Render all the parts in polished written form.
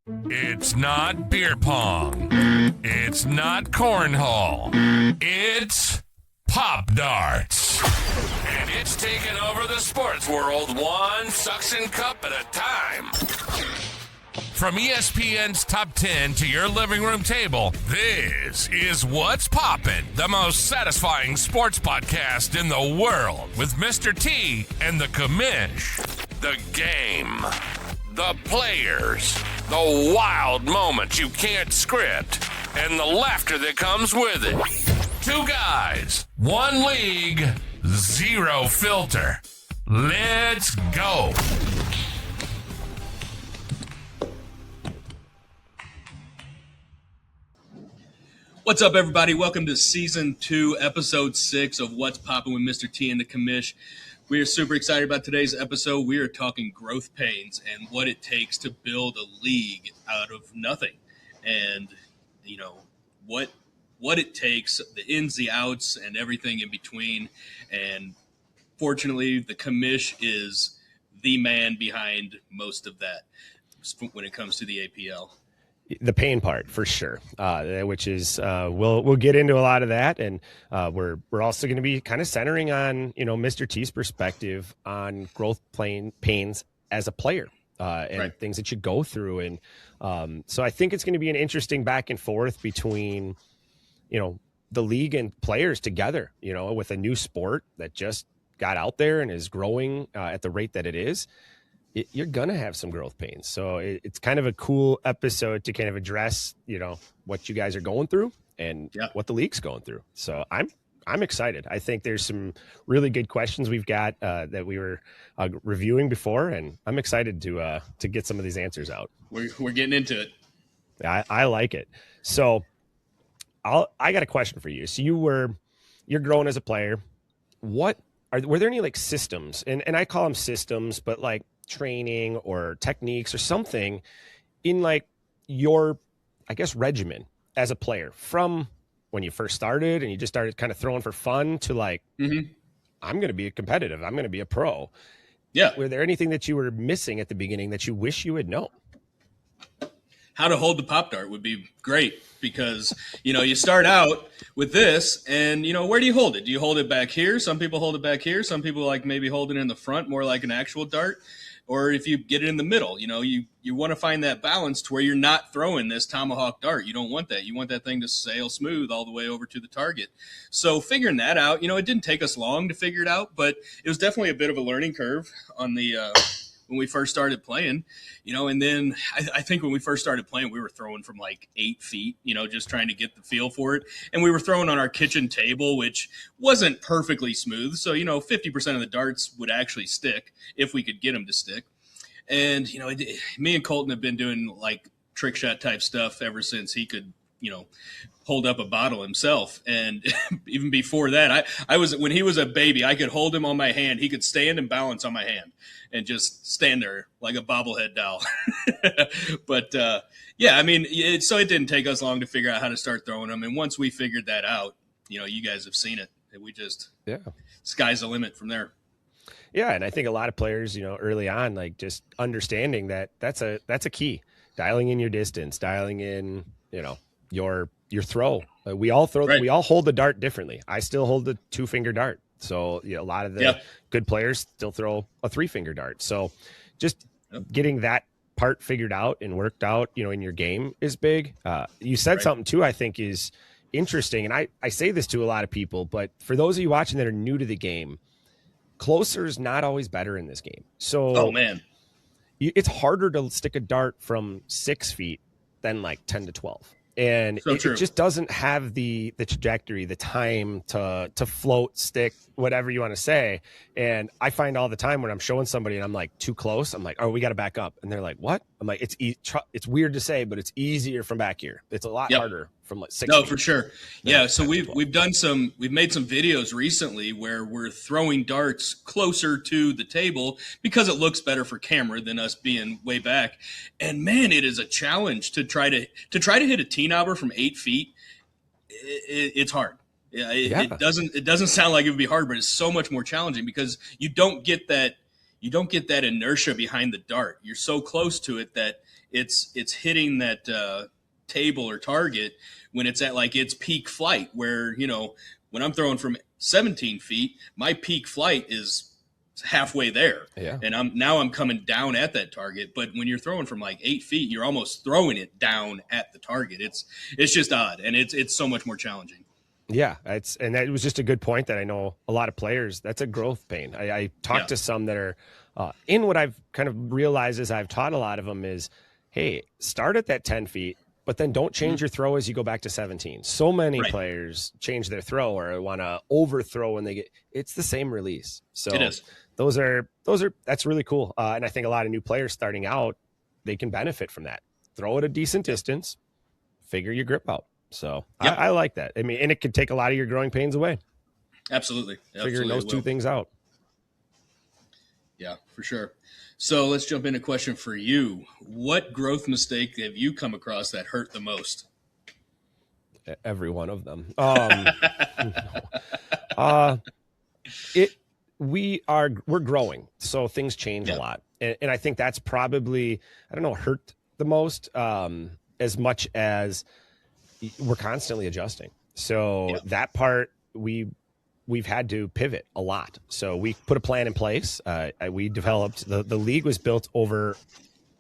It's not beer pong. It's not cornhole. It's Pop Darts. And it's taken over the sports world one suction cup at a time. From ESPN's Top 10 to your living room table, this is What's Poppin', the most satisfying sports podcast in the world with Mr. T and the commish. The game, the players, the wild moments you can't script, and the laughter that comes with it. Two guys, one league, zero filter. Let's go. What's up, everybody? Welcome to Season 2, Episode 6 of What's Poppin' with Mr. T and the commish. We are super excited about today's episode. We are talking growth pains and what it takes to build a league out of nothing. And, you know, what it takes, the ins, the outs, and everything in between. And fortunately, the commish is the man behind most of that when it comes to the APL. The pain part for sure, which is we'll get into a lot of that, and we're also going to be kind of centering on Mr. T's perspective on growth pains as a player and right. Things that you go through, and so I think it's going to be an interesting back and forth between the league and players together. With a new sport that just got out there and is growing at the rate that it is. You're going to have some growth pains. So it's kind of a cool episode to kind of address, what you guys are going through and what the league's going through. So I'm excited. I think there's some really good questions we've got that we were reviewing before, and I'm excited to get some of these answers out. We're getting into it. I like it. So I got a question for you. So you're growing as a player. Were there any like systems, and I call them systems, but like training or techniques or something in like your, I guess, regimen as a player from when you first started and you just started kind of throwing for fun to like, I'm going to be competitive. I'm going to be a pro. Yeah. Were there anything that you were missing at the beginning that you wish you had known? How to hold the pop dart would be great because, you start out with this and, where do you hold it? Do you hold it back here? Some people hold it back here. Some people like maybe hold it in the front, more like an actual dart. Or if you get it in the middle, you want to find that balance to where you're not throwing this tomahawk dart. You don't want that. You want that thing to sail smooth all the way over to the target. So figuring that out, it didn't take us long to figure it out, but it was definitely a bit of a learning curve on the when we first started playing, and then I think when we first started playing, we were throwing from like 8 feet, just trying to get the feel for it. And we were throwing on our kitchen table, which wasn't perfectly smooth. So, 50% of the darts would actually stick if we could get them to stick. And, me and Colton have been doing like trick shot type stuff ever since he could, hold up a bottle himself. And even before that, when he was a baby, I could hold him on my hand. He could stand and balance on my hand and just stand there like a bobblehead doll. But so it didn't take us long to figure out how to start throwing them. And once we figured that out, you guys have seen it. We just, sky's the limit from there. Yeah. And I think a lot of players, early on, like just understanding that that's a key. Dialing in your distance, dialing in, your throw. We all throw, right. We all hold the dart differently. I still hold the 2-finger dart. So a lot of the good players still throw a 3-finger dart. So just getting that part figured out and worked out, in your game is big. You said something too, I think is interesting. And I say this to a lot of people, but for those of you watching that are new to the game, closer is not always better in this game. So it's harder to stick a dart from 6 feet than like 10 to 12. And it just doesn't have the trajectory, the time to float, stick, whatever you want to say. And I find all the time when I'm showing somebody and I'm like too close, I'm like, oh, we got to back up. And they're like, what? I'm like, it's weird to say, but it's easier from back here. It's a lot harder from like 6 feet. For sure. Yeah. So we've made some videos recently where we're throwing darts closer to the table because it looks better for camera than us being way back. And man, it is a challenge to try to hit a tee-knobber from 8 feet. It's hard. Yeah, it doesn't sound like it would be hard, but it's so much more challenging because you don't get that inertia behind the dart. You're so close to it that it's hitting that table or target when it's at like its peak flight, where, you know, when I'm throwing from 17 feet, my peak flight is halfway there. Yeah. And I'm coming down at that target. But when you're throwing from like 8 feet, you're almost throwing it down at the target. It's just odd. And it's so much more challenging. Yeah, and that was just a good point that I know a lot of players, that's a growth pain. I talked to some that are in what I've kind of realized as I've taught a lot of them is, hey, start at that 10 feet, but then don't change your throw as you go back to 17. So many players change their throw or want to overthrow when they get, it's the same release. So it is. That's really cool. And I think a lot of new players starting out, they can benefit from that. Throw at a decent distance, figure your grip out. So I like that. I mean, and it could take a lot of your growing pains away. Absolutely. Figuring those two things out. Yeah, for sure. So let's jump into a question for you. What growth mistake have you come across that hurt the most? Every one of them. We're growing, so things change a lot. And I think that's probably, I don't know, hurt the most, as much as we're constantly adjusting. So that part we've had to pivot a lot. So we put a plan in place. We developed the league was built over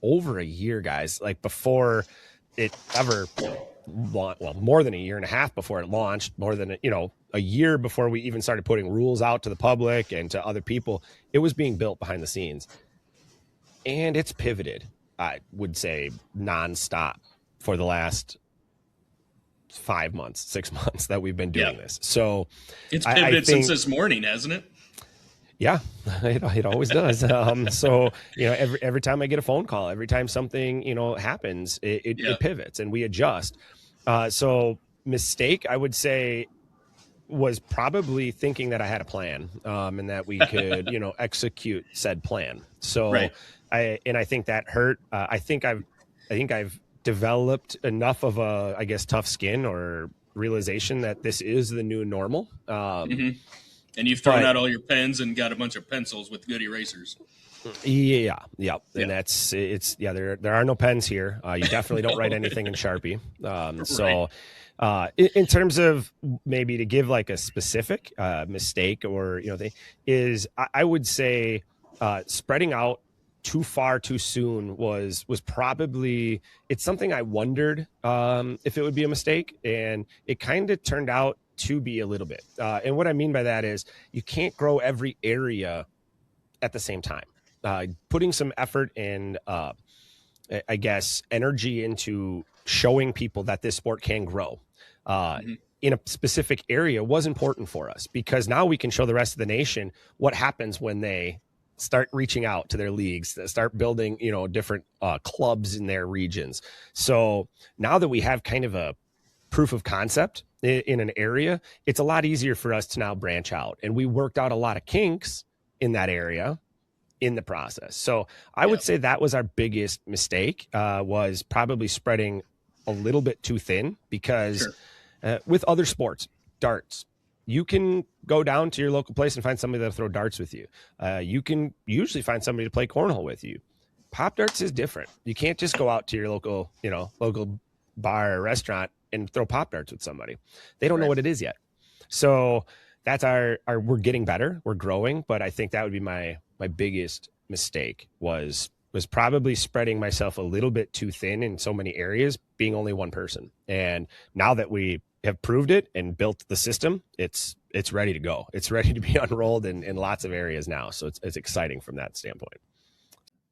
a year, guys, like before it ever more than a year and a half before it launched, more than, a year before we even started putting rules out to the public and to other people. It was being built behind the scenes, and it's pivoted, I would say, nonstop for the last 5 months, 6 months that we've been doing this. So it's pivoted since this morning, hasn't it? Yeah, it always does. So, every time I get a phone call, every time something, happens, it pivots and we adjust. So mistake, I would say, was probably thinking that I had a plan, and that we could, execute said plan. So I think that hurt. I think I've developed enough of a, I guess, tough skin or realization that this is the new normal. And you've thrown out all your pens and got a bunch of pencils with good erasers. Yeah. And there are no pens here. You definitely don't write anything in Sharpie. So in terms of maybe to give like a specific mistake or, I would say spreading out too far too soon was probably, it's something I wondered if it would be a mistake, and it kind of turned out to be a little bit. And what I mean by that is you can't grow every area at the same time. Putting some effort and I guess energy into showing people that this sport can grow in a specific area was important for us, because now we can show the rest of the nation what happens when they start reaching out to their leagues, start building, different clubs in their regions. So now that we have kind of a proof of concept in an area, it's a lot easier for us to now branch out. And we worked out a lot of kinks in that area in the process. So I would say that was our biggest mistake, was probably spreading a little bit too thin, because with other sports, darts, you can go down to your local place and find somebody that'll throw darts with you. You can usually find somebody to play cornhole with you. Pop darts is different. You can't just go out to your local bar or restaurant and throw pop darts with somebody. They don't know what it is yet. So that's our we're getting better. We're growing, but I think that would be my biggest mistake was probably spreading myself a little bit too thin in so many areas, being only one person. And now that we have proved it and built the system, it's ready to go. It's ready to be unrolled in lots of areas now. So it's exciting from that standpoint.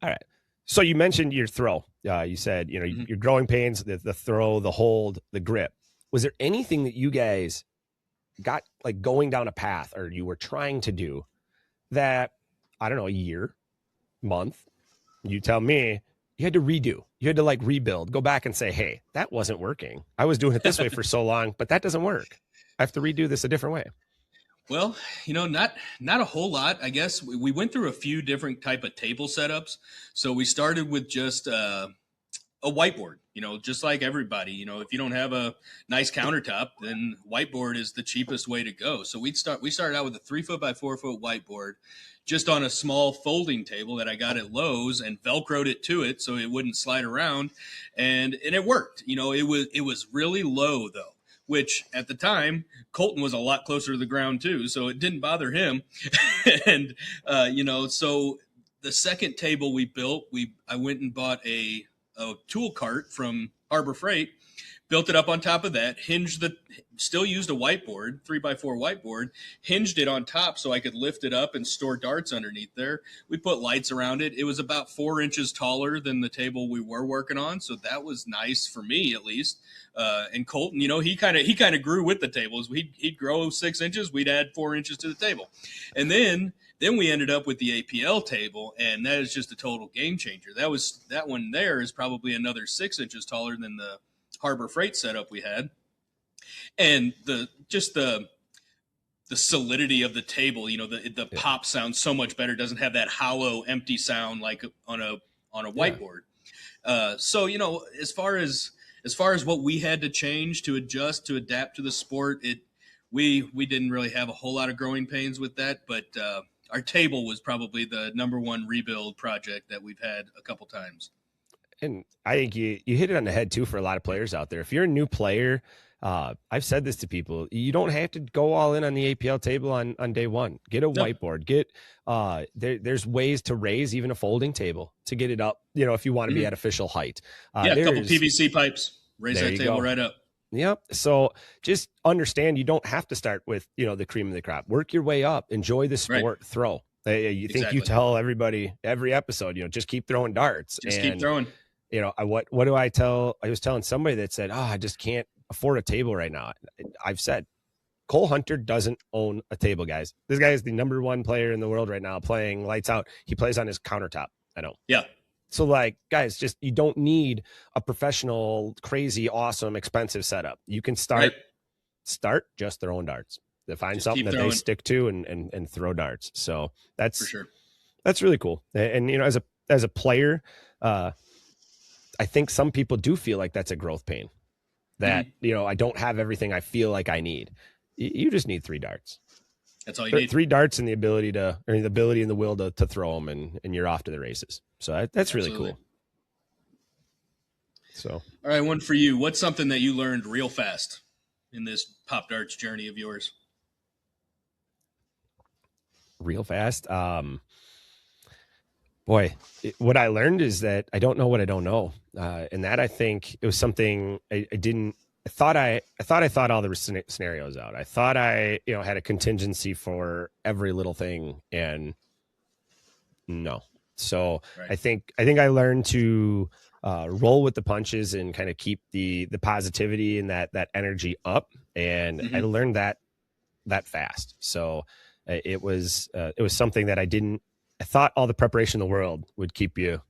All right. So you mentioned your throw. You said, your growing pains, the throw, the hold, the grip. Was there anything that you guys got like going down a path or you were trying to do that, I don't know, a year, month, you tell me, you had to redo, you had to like rebuild, go back and say, hey, that wasn't working. I was doing it this way for so long, but that doesn't work. I have to redo this a different way. Well, not a whole lot. I guess we went through a few different type of table setups. So we started with just a a whiteboard, just like everybody. If you don't have a nice countertop, then whiteboard is the cheapest way to go. So we started out with a 3 foot by 4 foot whiteboard, just on a small folding table that I got at Lowe's, and Velcroed it to it so it wouldn't slide around, and it worked. It was really low though, which at the time Colton was a lot closer to the ground too, so it didn't bother him. And so the second table we built, I went and bought a tool cart from Harbor Freight, built it up on top of that, still used a whiteboard, 3x4 whiteboard, hinged it on top so I could lift it up and store darts underneath there. We put lights around it. It was about 4 inches taller than the table we were working on, so that was nice for me at least. And Colton, he kind of grew with the tables. He'd grow 6 inches, we'd add 4 inches to the table, and then we ended up with the APL table, and that is just a total game changer. That one there is probably another 6 inches taller than the Harbor Freight setup we had, and the solidity of the table. The pop sounds so much better. It doesn't have that hollow, empty sound like on a whiteboard. So as far as what we had to change to adjust to adapt to the sport, we didn't really have a whole lot of growing pains with that, but our table was probably the number one rebuild project that we've had a couple times. And I think you hit it on the head too for a lot of players out there. If you're a new player, I've said this to people, you don't have to go all in on the APL table on day one. Get a whiteboard. Get there's ways to raise even a folding table to get it up, if you want to be at official height. A couple PVC pipes, raise that table right up. Yep. So just understand you don't have to start with, the cream of the crop. Work your way up. Enjoy the sport. Right. Throw. You think you tell everybody every episode, just keep throwing darts. Keep throwing. What do I tell? I was telling somebody that said, I just can't afford a table right now. I've said, Cole Hunter doesn't own a table, guys. This guy is the number one player in the world right now playing lights out. He plays on his countertop. I know. Yeah. So guys, you don't need a professional, crazy, awesome, expensive setup. You can start just throwing darts. They find something that they stick to and throw darts. So that's for sure. That's really cool. And as a player, I think some people do feel like that's a growth pain. That I don't have everything I feel like I need. You just need 3 darts. That's all you need. 3 darts and the ability and the will to throw them, and you're off to the races. So that's really cool. So, all right, one for you. What's something that you learned real fast in this Pop Darts journey of yours? Real fast? What I learned is that I don't know what I don't know. And that I think it was something I thought I thought all the scenarios out. I thought I, had a contingency for every little thing, and no. So right. I think I learned to roll with the punches and kind of keep the positivity and that energy up. And I learned that fast. So it was something that I thought all the preparation in the world would keep you,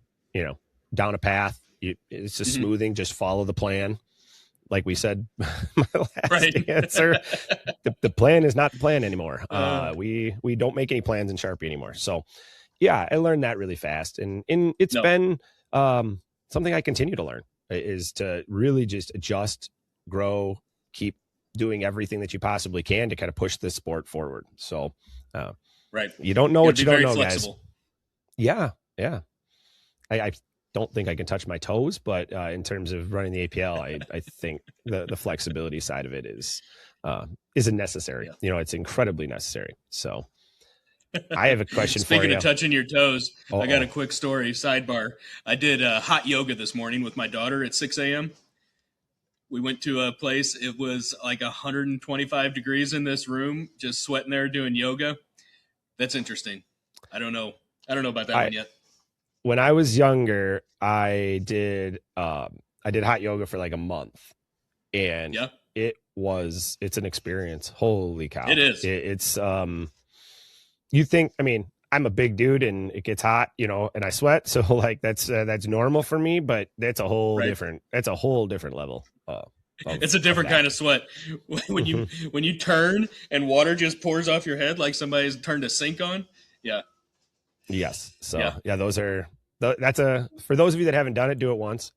down a path. It's just smoothing, just follow the plan. Like we said, my last answer, the plan is not the plan anymore. We don't make any plans in Sharpie anymore. So yeah, I learned that really fast. And it's been something I continue to learn, is to really just adjust, grow, keep doing everything that you possibly can to kind of push this sport forward. So you don't know what you don't know, flexible, guys. Yeah. I don't think I can touch my toes, but in terms of running the APL, I think the flexibility side of it is necessary. It's incredibly necessary. So I have a question for you. Speaking of touching your toes, I got a quick story, sidebar. I did hot yoga this morning with my daughter at 6 a.m. We went to a place. It was like 125 degrees in this room, just sweating there doing yoga. That's interesting. I don't know about that one yet. When I was younger, I did hot yoga for like a month, and it's an experience. Holy cow. It is. It's you think, I'm a big dude and it gets hot, and I sweat. So that's normal for me, but that's a whole different level. It's a different kind of sweat when you turn and water just pours off your head like somebody's turned a sink on. Yeah. Yes. So that's for those of you that haven't done it, do it once.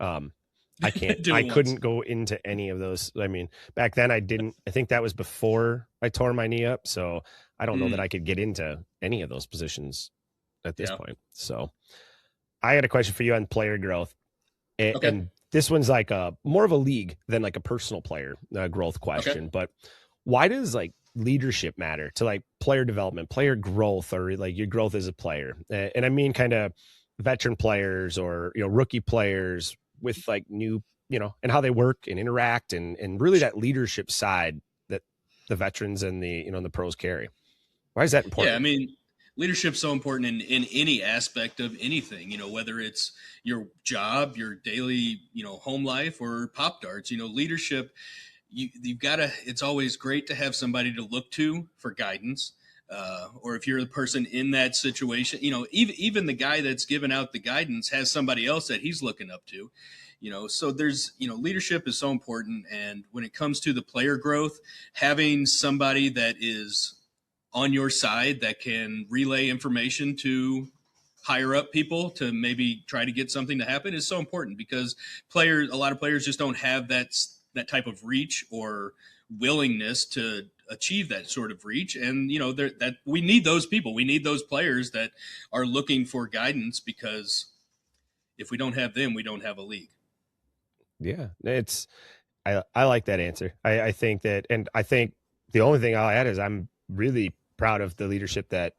I couldn't go into any of those. I mean, back then I think that was before I tore my knee up. So I don't know that I could get into any of those positions at this point. So I had a question for you on player growth. And this one's like more of a league than like a personal player growth question. But why does like leadership matter to like player development, player growth, or like your growth as a player? And I mean, kind of veteran players or, rookie players with like new, and how they work and interact and really that leadership side that the veterans and the pros carry. Why is that important? Yeah, I mean, leadership's so important in any aspect of anything, whether it's your job, your daily, home life, or Pop Darts. Leadership, you've got to, it's always great to have somebody to look to for guidance. Or if you're the person in that situation, even the guy that's giving out the guidance has somebody else that he's looking up to. So there's, leadership is so important. And when it comes to the player growth, having somebody that is on your side that can relay information to higher up people to maybe try to get something to happen is so important, because a lot of players just don't have that type of reach or willingness to achieve that sort of reach. And, that we need those people. We need those players that are looking for guidance, because if we don't have them, we don't have a league. Yeah, I like that answer. I think that, and I think the only thing I'll add is I'm really proud of the leadership that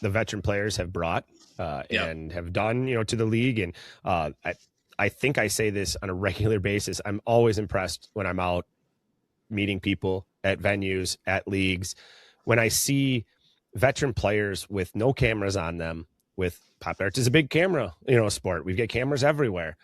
the veteran players have brought and have done, to the league. And I think I say this on a regular basis. I'm always impressed when I'm out meeting people at venues, at leagues, when I see veteran players with no cameras on them. With Pop Darts is a big camera, sport. We've got cameras everywhere.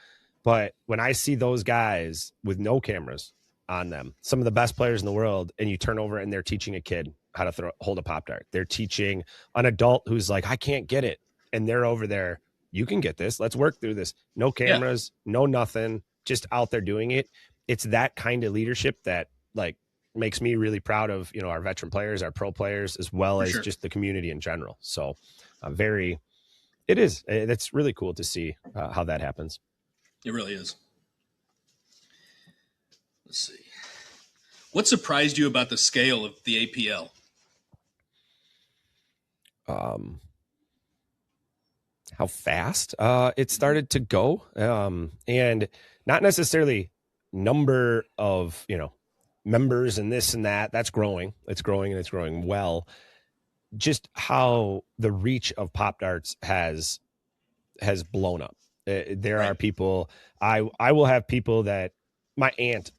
But when I see those guys with no cameras on them, some of the best players in the world, and you turn over and they're teaching a kid how to hold a Pop Dart. They're teaching an adult who's like, I can't get it. And they're over there. You can get this. Let's work through this. No cameras, no nothing, just out there doing it. It's that kind of leadership that like makes me really proud of, our veteran players, our pro players, as well as just the community in general. So it's really cool to see how that happens. It really is. Let's see. What surprised you about the scale of the APL? How fast it started to go, and not necessarily number of members and this and that. That's growing. It's growing, and it's growing well. Just how the reach of Pop Darts has blown up. There are people. I will have people that my aunt,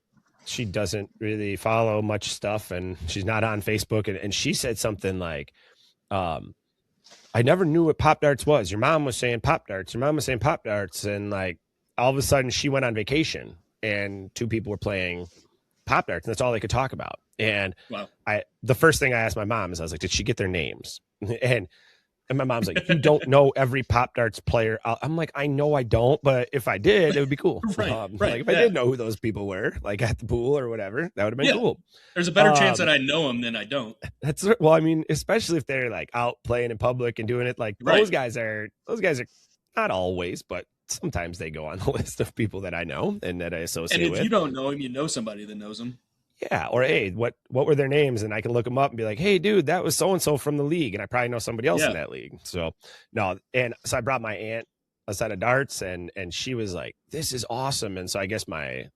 she doesn't really follow much stuff, and she's not on Facebook, and she said something like, I never knew what Pop Darts was. Your mom was saying Pop Darts. Your mom was saying Pop Darts. And like, all of a sudden she went on vacation and two people were playing Pop Darts, and that's all they could talk about. And the first thing I asked my mom is, I was like, did she get their names? And my mom's like, you don't know every Pop Darts player. I'm like, I know I don't, but if I did, it would be cool. Like if I did know who those people were, like at the pool or whatever, that would have been cool. There's a better chance that I know them than I don't. Well, I mean, especially if they're like out playing in public and doing it, like those guys are not always, but sometimes they go on the list of people that I know and that I associate with. And if you don't know him, you know somebody that knows him. Yeah. Or, hey, what were their names? And I can look them up and be like, hey, dude, that was so-and-so from the league. And I probably know somebody else in that league. So no. And so I brought my aunt a set of darts and she was like, this is awesome. And so I guess my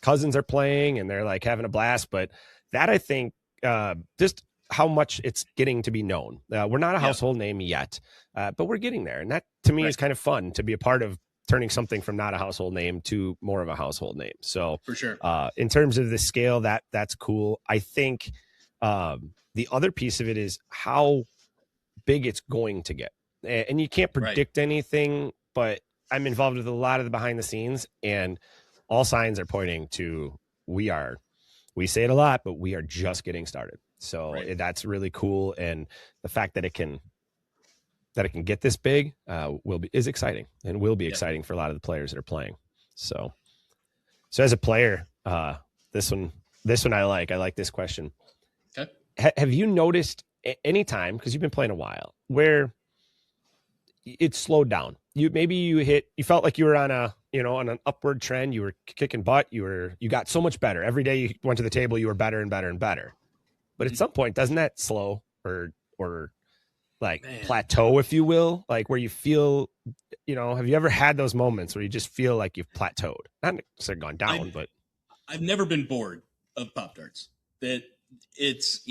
cousins are playing and they're like having a blast. But that, I think, just how much it's getting to be known. We're not a household name yet, but we're getting there. And that to me is kind of fun to be a part of, turning something from not a household name to more of a household name. So for sure, in terms of the scale, that's cool. I think the other piece of it is how big it's going to get, and you can't predict anything, but I'm involved with a lot of the behind the scenes, and all signs are pointing to we say it a lot, but we are just getting started. So that's really cool. And the fact that it can get this big is exciting, and will be exciting for a lot of the players that are playing. So as a player, this one I like this question. Okay. Have you noticed any time, because you've been playing a while, where it slowed down? You felt like you were on on an upward trend. You were kicking butt. You got so much better. Every day you went to the table, you were better and better and better. But at some point, doesn't that slow or like plateau, if you will, like where you feel, have you ever had those moments where you just feel like you've plateaued? Not necessarily gone down, but I've never been bored of Pop-Tarts. That it's,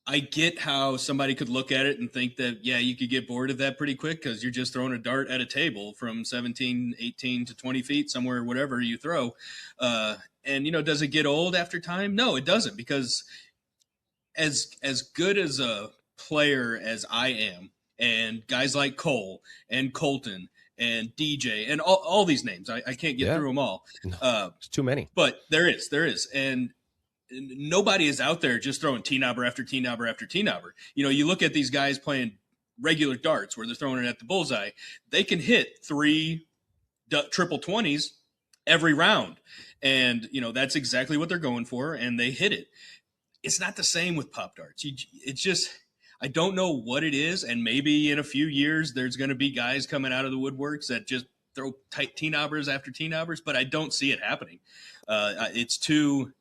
I get how somebody could look at it and think that, yeah, you could get bored of that pretty quick because you're just throwing a dart at a table from 17, 18 to 20 feet, somewhere, whatever you throw. And, does it get old after time? No, it doesn't, because as good as a player as I am, and guys like Cole and Colton and DJ and all these names, I can't get through them all. It's too many. But there is. And nobody is out there just throwing T-knobber after T-knobber after T-knobber. You look at these guys playing regular darts where they're throwing it at the bullseye. They can hit 3 triple 20s every round. And, that's exactly what they're going for, and they hit it. It's not the same with Pop Darts. It's just, I don't know what it is, and maybe in a few years there's going to be guys coming out of the woodworks that just throw tight T-knobbers after T-knobbers, but I don't see it happening. It's too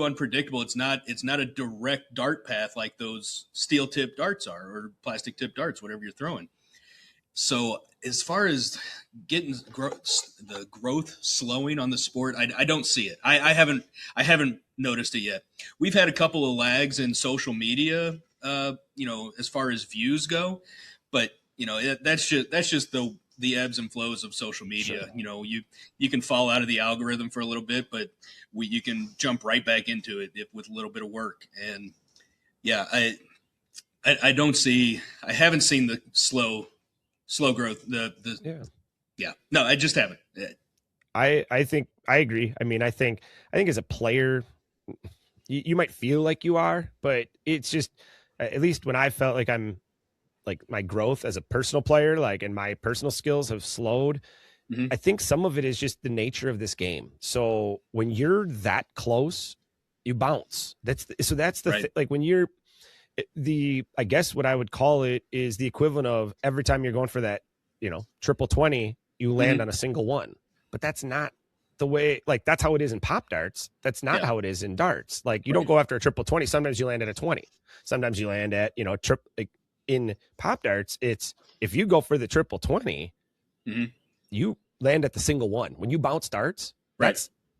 unpredictable. It's not a direct dart path like those steel tipped darts are, or plastic tipped darts, whatever you're throwing. So as far as getting the growth slowing on the sport, I don't see it. I haven't noticed it yet. We've had a couple of lags in social media, as far as views go, but that's just the ebbs and flows of social media. Sure. You can fall out of the algorithm for a little bit, but you can jump right back into it with a little bit of work. And yeah, I haven't seen the slow growth. No, I just haven't. I think I agree. I mean, I think as a player, you might feel like you are, but it's just, at least when I felt like I'm, like my growth as a personal player, like, and my personal skills have slowed. Mm-hmm. I think some of it is just the nature of this game. So when you're that close, you bounce. That's right. Like when you're I guess what I would call it is the equivalent of every time you're going for that, triple 20, you land mm-hmm. on a single one, but that's not the way, like, that's how it is in Pop Darts. That's not how it is in darts. Like, you don't go after a triple 20. Sometimes you land at a 20. Sometimes you land at, in Pop Darts, it's if you go for the triple 20, mm-hmm. you land at the single one. When you bounce darts,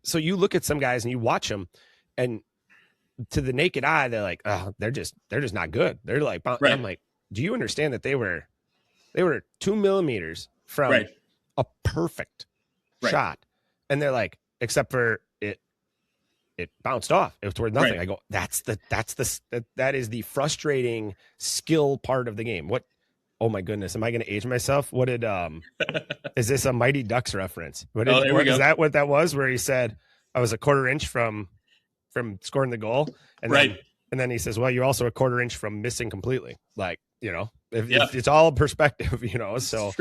so you look at some guys and you watch them, and to the naked eye, they're like, oh, they're just not good. They're like, right. I'm like, do you understand that they were 2 millimeters from a perfect shot, and they're like, except for it bounced off. It was worth nothing. Right. I go, that is the frustrating skill part of the game. What? Oh my goodness. Am I going to age myself? What did, is this a Mighty Ducks reference? Is that what that was? Where he said, I was a quarter inch from scoring the goal. And then he says, well, you're also a quarter inch from missing completely. Like, if it's all perspective, so,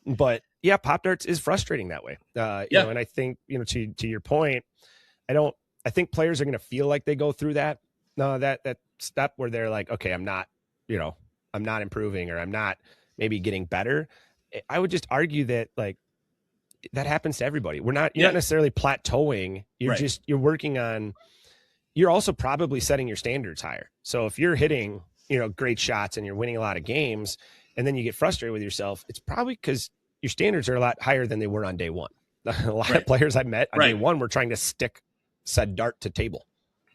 but yeah, Pop Darts is frustrating that way. And I think, to your point, I think players are going to feel like they go through that step where they're like, okay, I'm not improving, or I'm not maybe getting better. I would just argue that, like, that happens to everybody. You're not necessarily plateauing. You're working on, you're also probably setting your standards higher. So if you're hitting, great shots and you're winning a lot of games, and then you get frustrated with yourself, it's probably because your standards are a lot higher than they were on day one. A lot of players I met on day one were trying to stick said dart to table.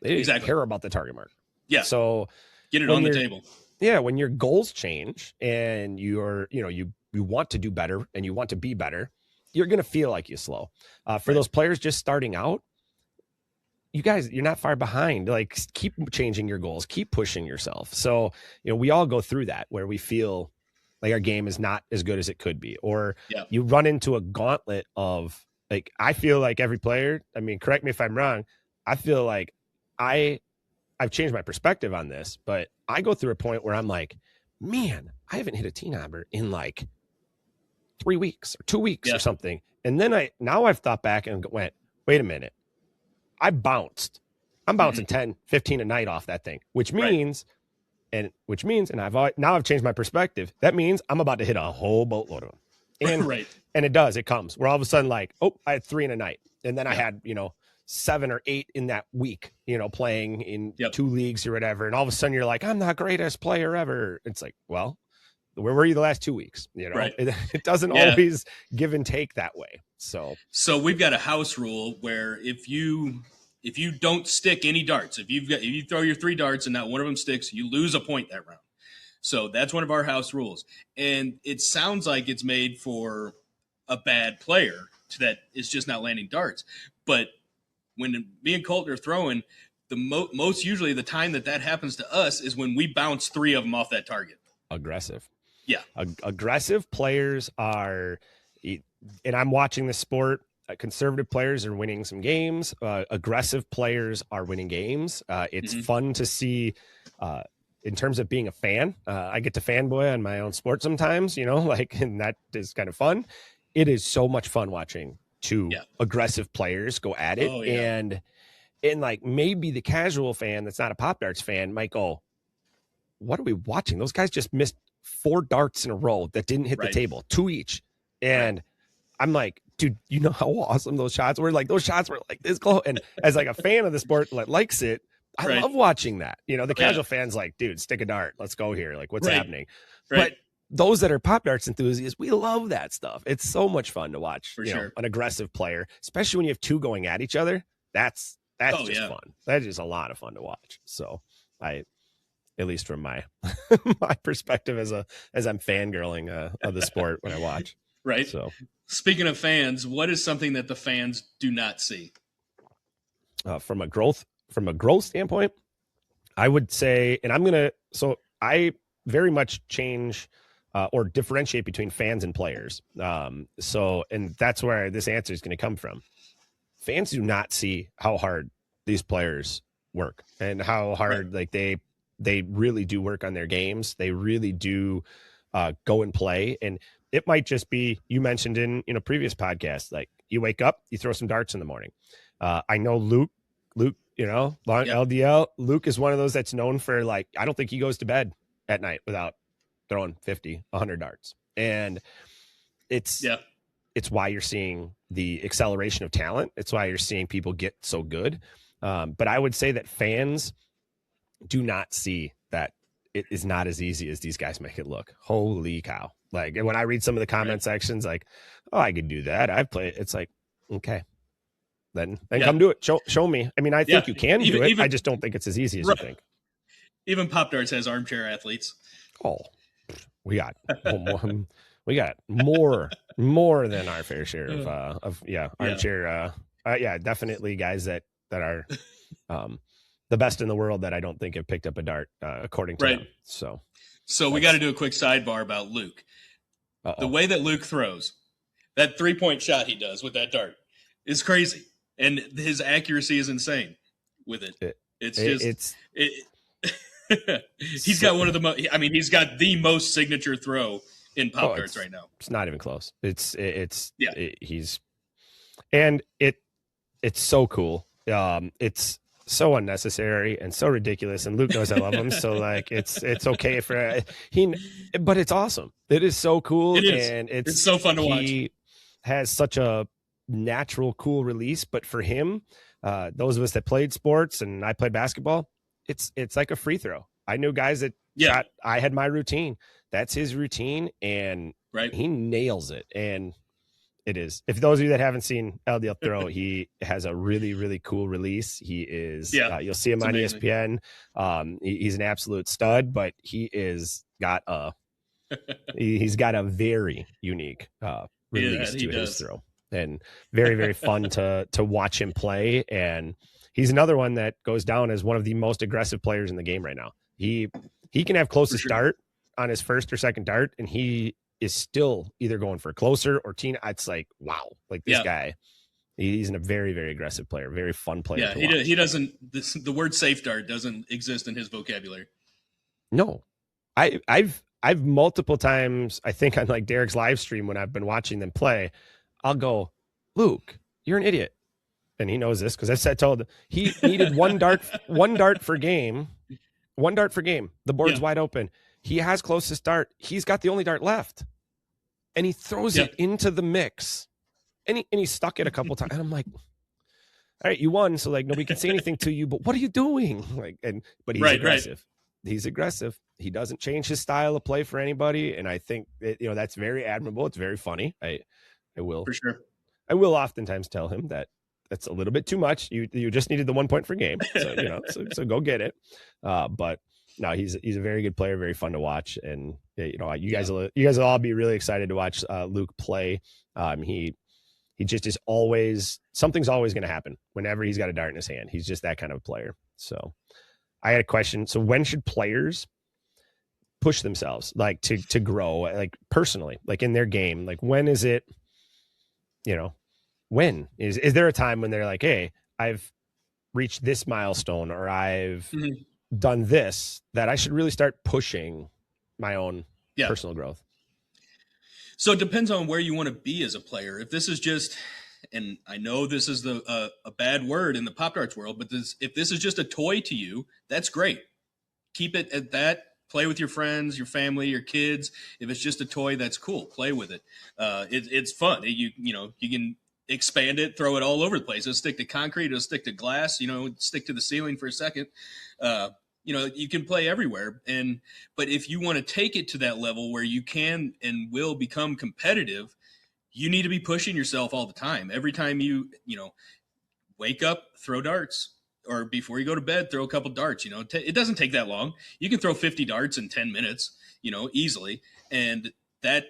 They didn't care about the target mark. Yeah. So get it on the table. Yeah. When your goals change and you're, you want to do better and you want to be better, you're going to feel like you slow. For those players just starting out, you guys, you're not far behind. Like, keep changing your goals, keep pushing yourself. So, we all go through that where we feel like our game is not as good as it could be, or you run into a gauntlet of, like, I feel like every player, I mean, correct me if I'm wrong, I feel like I've changed my perspective on this, but I go through a point where I'm like, man, I haven't hit a T-knobber in like 3 weeks or 2 weeks or something. And then I've thought back and went, wait a minute, I'm bouncing 10, 15 a night off that thing, which means, and I've changed my perspective. That means I'm about to hit a whole boatload of them. And Right. and it comes where all of a sudden, like, oh, I had 3 in a night. And then I Yeah. had, 7 or 8 in that week, playing in Yep. 2 leagues or whatever. And all of a sudden you're like, I'm the greatest player ever. It's like, well, where were you the last 2 weeks? Right. It doesn't Yeah. always give and take that way. So we've got a house rule where if you don't stick any darts, if you throw your 3 darts and not one of them sticks, you lose a point that round. So that's one of our house rules. And it sounds like it's made for a bad player that is just not landing darts. But when me and Colton are throwing, the most usually the time that happens to us is when we bounce 3 of them off that target. Aggressive. Yeah. Aggressive players are, and I'm watching this sport, conservative players are winning some games. Aggressive players are winning games. It's fun to see, in terms of being a fan. I get to fanboy on my own sport sometimes, and that is kind of fun. It is so much fun watching 2 aggressive players go at it. Oh, yeah. And like maybe the casual fan that's not a Pop Darts fan might go, what are we watching? Those guys just missed 4 darts in a row that didn't hit the table, 2 each. And I'm like, dude, you know how awesome those shots were? Like, those shots were like this close. And as like a fan of the sport that likes it, I love watching that. The casual fan's like, dude, stick a dart. Let's go here. Like, what's happening? But those that are Pop Darts enthusiasts, we love that stuff. It's so much fun to watch, an aggressive player, especially when you have 2 going at each other. That's just fun. That is a lot of fun to watch. So at least from my my perspective as I'm fangirling of the sport when I watch. Right. So speaking of fans, what is something that the fans do not see? From a growth standpoint, I would say, and I very much change or differentiate between fans and players. And that's where this answer is going to come from. Fans do not see how hard these players work and how hard, like they really do work on their games. They really do go and play. And it might just be, you mentioned in previous podcasts, like you wake up, you throw some darts in the morning. I know Luke, long LDL. Luke is one of those that's known for, like, I don't think he goes to bed at night without throwing 50, 100 darts. And it's why you're seeing the acceleration of talent. It's why you're seeing people get so good. But I would say that fans do not see that it is not as easy as these guys make it look. Holy cow. Like, when I read some of the comment sections, like, oh, I could do that. I've played. It's like, okay, then come do it. Show me. I mean, I think you can do it. I just don't think it's as easy as you think. Even Pop Darts has armchair athletes. Oh, we got more than our fair share of armchair. Definitely guys that are the best in the world that I don't think have picked up a dart, according to them. So we got to do a quick sidebar about Luke. The way that Luke throws, that 3-point shot he does with that dart is crazy. And his accuracy is insane with it. He's got one of the most, he's got the most signature throw in Pop Darts right now. It's not even close. It's so cool. It's so unnecessary and so ridiculous, and Luke knows I love him, so like it's okay for but it's awesome. It is so cool. It is. And it's so fun to watch. He has such a natural, cool release, but for him, those of us that played sports, and I played basketball, it's like a free throw. I knew guys that shot. I had my routine. That's his routine, and he nails it. And it is. If those of you that haven't seen LDL throw, he has a really, really cool release. He is. You'll see him on ESPN. He's an absolute stud, but he's got a very unique release to his throw, and very, very fun to watch him play. And he's another one that goes down as one of the most aggressive players in the game right now. He can have closest dart on his first or second dart, and he is still either going for closer or teen. It's like, wow, like this guy, he's a very, very aggressive player, very fun player. Yeah, he doesn't. The word safe dart doesn't exist in his vocabulary. No, I've multiple times, I think on like Derek's live stream when I've been watching them play, I'll go, Luke, you're an idiot, and he knows this because I told him he needed one dart for game. The board's wide open. He has closest dart. He's got the only dart left. and he throws it into the mix, and he stuck it a couple times. And I'm like, all right, you won, so like nobody can say anything to you, but what are you doing? Like, but he's aggressive. He's aggressive. He doesn't change his style of play for anybody, and I think that, that's very admirable. It's very funny. I will, for sure. I will oftentimes tell him that that's a little bit too much. You just needed the 1 point per game, so so go get it. But no, he's a very good player, very fun to watch, and you guys will all be really excited to watch Luke play. He just is always, something's always going to happen whenever he's got a dart in his hand. He's just that kind of player. So I had a question. So when should players push themselves, like to grow, like personally, like in their game? Like when is it, when is there a time when they're like, hey, I've reached this milestone, or I've done this, that I should really start pushing my own personal growth? So it depends on where you want to be as a player. If this is just, and I know this is a bad word in the Pop Darts world, but if this is just a toy to you, that's great. Keep it at that. Play with your friends, your family, your kids. If it's just a toy, that's cool. Play with it. It's fun. You can expand it, throw it all over the place. It'll stick to concrete. It'll stick to glass. Stick to the ceiling for a second. You can play everywhere. But if you want to take it to that level where you can and will become competitive, you need to be pushing yourself all the time. Every time you wake up, throw darts, or before you go to bed, throw a couple darts. It doesn't take that long. You can throw 50 darts in 10 minutes, easily. And that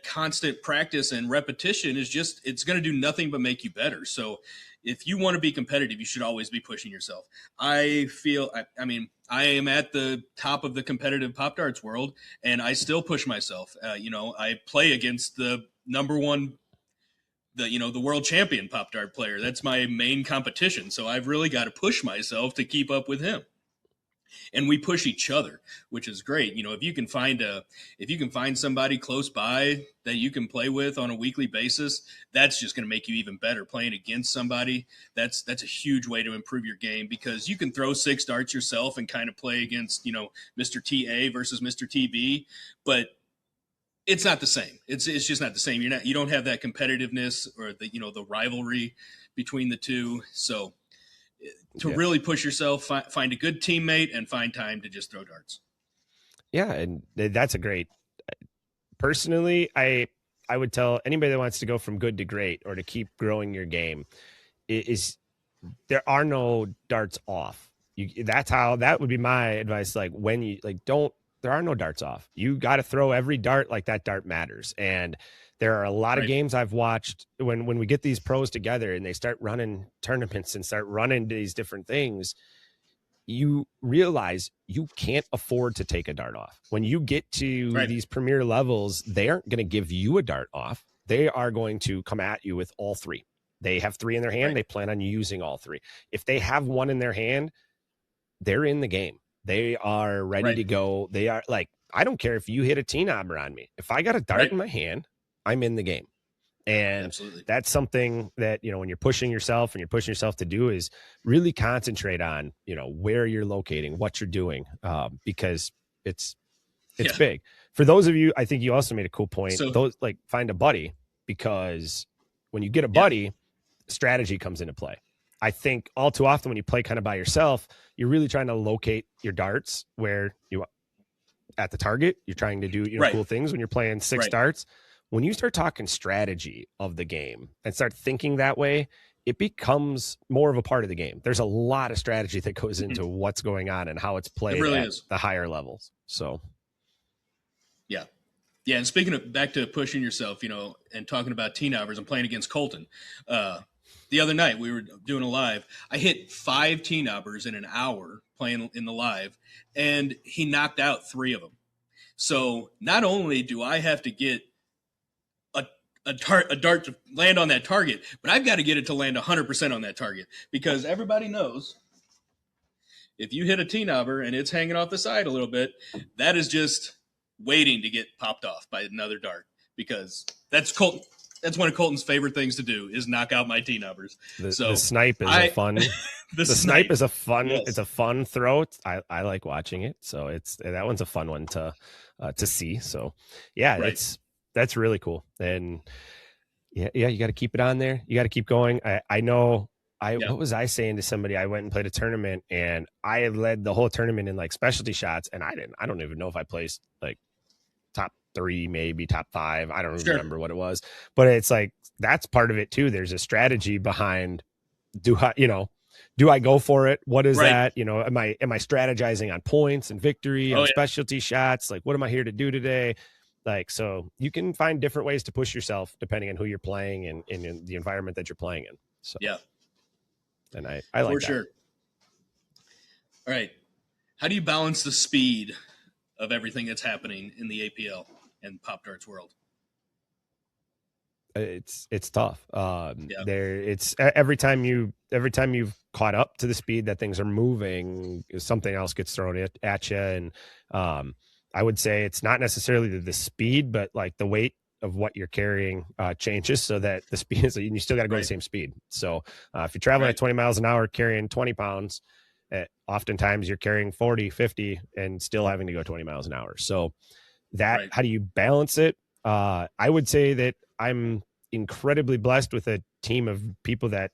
constant practice and repetition it's going to do nothing but make you better. So if you want to be competitive, you should always be pushing yourself. I feel, I am at the top of the competitive Pop Darts world, and I still push myself. I play against the number one, the world champion Pop Dart player. That's my main competition. So I've really got to push myself to keep up with him. And we push each other, which is great. If you can find somebody close by that you can play with on a weekly basis, that's just going to make you even better. Playing against somebody, that's a huge way to improve your game, because you can throw 6 darts yourself and kind of play against, Mr. TA versus Mr. TB, but it's not the same. It's just not the same. You don't have that competitiveness or the rivalry between the two. So to really push yourself, find a good teammate and find time to just throw darts. Yeah. And that's a great, personally, I would tell anybody that wants to go from good to great, or to keep growing your game, is there are no darts off. That would be my advice. Like when there are no darts off. You got to throw every dart like that dart matters. And there are a lot of games I've watched when we get these pros together and they start running tournaments and start running these different things, you realize you can't afford to take a dart off. When you get to these premier levels, they aren't going to give you a dart off. They are going to come at you with all 3. They have 3 in their hand. They plan on using all 3. If they have 1 in their hand, they're in the game. They are ready to go. They are like, I don't care if you hit a T-knobber on me. If I got a dart in my hand, I'm in the game. And that's something that, when you're pushing yourself to do, is really concentrate on, where you're locating, what you're doing, because it's big. For those of you, I think you also made a cool point. Find a buddy, because when you get a buddy, strategy comes into play. I think all too often when you play kind of by yourself, you're really trying to locate your darts where you at the target. You're trying to do cool things when you're playing 6 darts. When you start talking strategy of the game and start thinking that way, it becomes more of a part of the game. There's a lot of strategy that goes into what's going on and how it's played at the higher levels. So, yeah. And speaking of back to pushing yourself, and talking about T-knobbers and playing against Colton, the other night we were doing a live. I hit 5 T-knobbers in an hour playing in the live, and he knocked out 3 of them. So not only do I have to get a dart to land on that target, but I've got to get it to land 100% on that target, because everybody knows if you hit a T-knobber and it's hanging off the side a little bit, that is just waiting to get popped off by another dart, because that's Colton. That's one of Colton's favorite things to do, is knock out my T-knobbers. The snipe is a fun. the snipe is a fun. Yes. It's a fun throw. I like watching it. So that one's a fun one to see. So yeah, that's really cool. And yeah, you got to keep it on there. You got to keep going. I know. What was I saying to somebody? I went and played a tournament, and I had led the whole tournament in like specialty shots, and I don't even know if I placed like top 3, maybe top 5. I don't remember what it was, but it's like that's part of it too. There's a strategy behind. Do I go for it? What is that? Am I strategizing on points and victory and specialty shots? Like, what am I here to do today? Like, so you can find different ways to push yourself depending on who you're playing and in the environment that you're playing in. So, and I like that. Sure. All right. How do you balance the speed of everything that's happening in the APL and Pop Darts world? It's tough. It's every time you've caught up to the speed that things are moving, something else gets thrown at you. And I would say it's not necessarily the speed, but like the weight of what you're carrying changes so that the speed is, you still got to go the same speed. So if you're traveling at 20 miles an hour, carrying 20 pounds, oftentimes you're carrying 40, 50 and still having to go 20 miles an hour. So how do you balance it? I would say that I'm incredibly blessed with a team of people that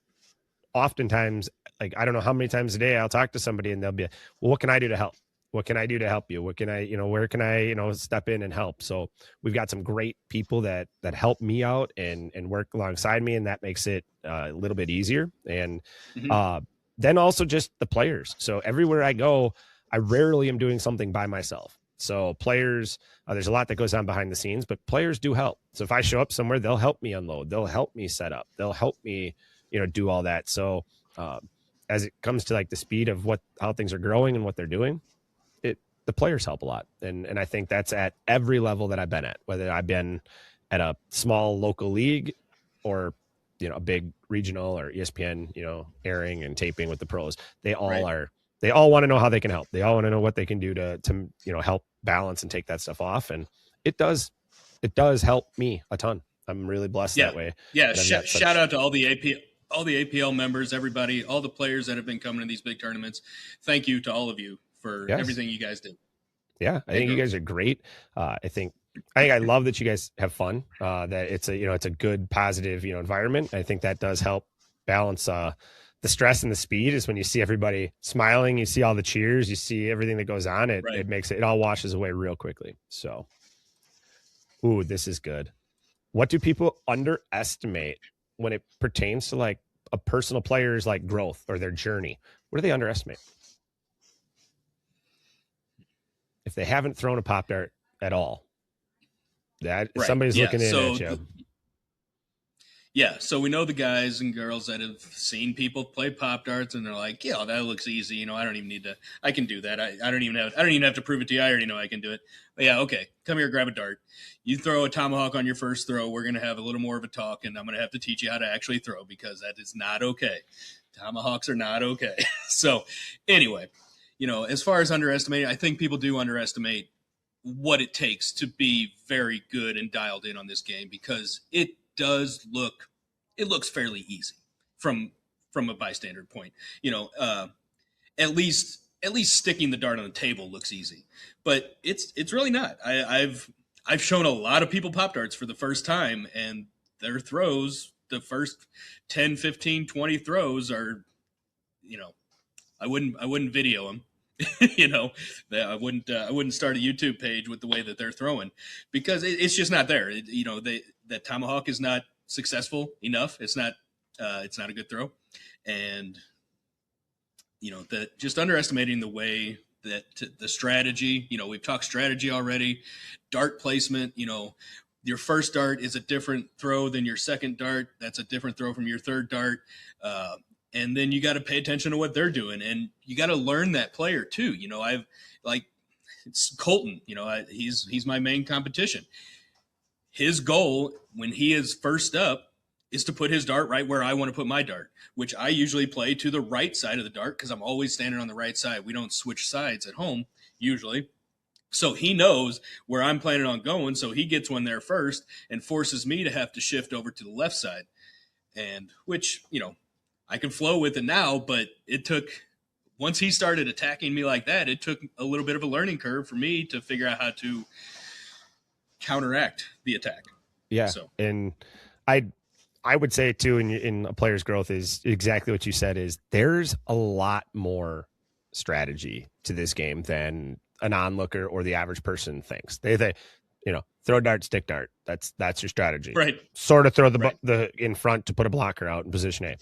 oftentimes, like, I don't know how many times a day I'll talk to somebody and they'll be, well, what can I do to help? What can I do to help you? What can I, where can I, step in and help? So we've got some great people that help me out and work alongside me. And that makes it a little bit easier. And then also just the players. So everywhere I go, I rarely am doing something by myself. So players, there's a lot that goes on behind the scenes, but players do help. So if I show up somewhere, they'll help me unload. They'll help me set up. They'll help me, do all that. So as it comes to like the speed of how things are growing and what they're doing, the players help a lot. And I think that's at every level that I've been at, whether I've been at a small local league or, a big regional or ESPN, airing and taping with the pros. They all want to know how they can help. They all want to know what they can do to help balance and take that stuff off. And it does help me a ton. I'm really blessed that way. Yeah. Shout out to all the APL members, everybody, all the players that have been coming to these big tournaments. Thank you to all of you for everything you guys did. Yeah. I think you guys are great. I love that you guys have fun, that it's a good, positive, environment. I think that does help balance, the stress and the speed is when you see everybody smiling, you see all the cheers, you see everything that goes on. It makes it all washes away real quickly. So, this is good. What do people underestimate when it pertains to like a personal player's like growth or their journey? What do they underestimate? If they haven't thrown a pop dart at all, somebody's looking in at you. So we know the guys and girls that have seen people play pop darts, and they're like, "Yeah, that looks easy. I don't even need to. I can do that. I don't even have to prove it to you. I already know I can do it." But yeah, okay, come here, grab a dart. You throw a tomahawk on your first throw. We're gonna have a little more of a talk, and I'm gonna have to teach you how to actually throw because that is not okay. Tomahawks are not okay. So anyway, as far as underestimating, I think people do underestimate what it takes to be very good and dialed in on this game because it looks fairly easy from a bystander point. At least sticking the dart on the table looks easy, but it's really not. I've shown a lot of people pop darts for the first time, and their throws, the first 10, 15, 20 throws are, I wouldn't video them. I wouldn't start a YouTube page with the way that they're throwing because it's just not there. That tomahawk is not successful enough. It's not a good throw. And, just underestimating the way that the strategy, we've talked strategy already, dart placement, your first dart is a different throw than your second dart. That's a different throw from your third dart. And then you got to pay attention to what they're doing, and you got to learn that player too. It's Colton. He's my main competition. His goal when he is first up is to put his dart right where I want to put my dart, which I usually play to the right side of the dart because I'm always standing on the right side. We don't switch sides at home usually. So he knows where I'm planning on going, so he gets one there first and forces me to have to shift over to the left side, and which, I can flow with it now, but once he started attacking me like that, it took a little bit of a learning curve for me to figure out how to counteract the attack. Yeah. So. And I would say too, in a player's growth is exactly what you said, is there's a lot more strategy to this game than an onlooker or the average person thinks. They throw dart, stick dart. That's your strategy. Right. Sort of throw the in front to put a blocker out in position A.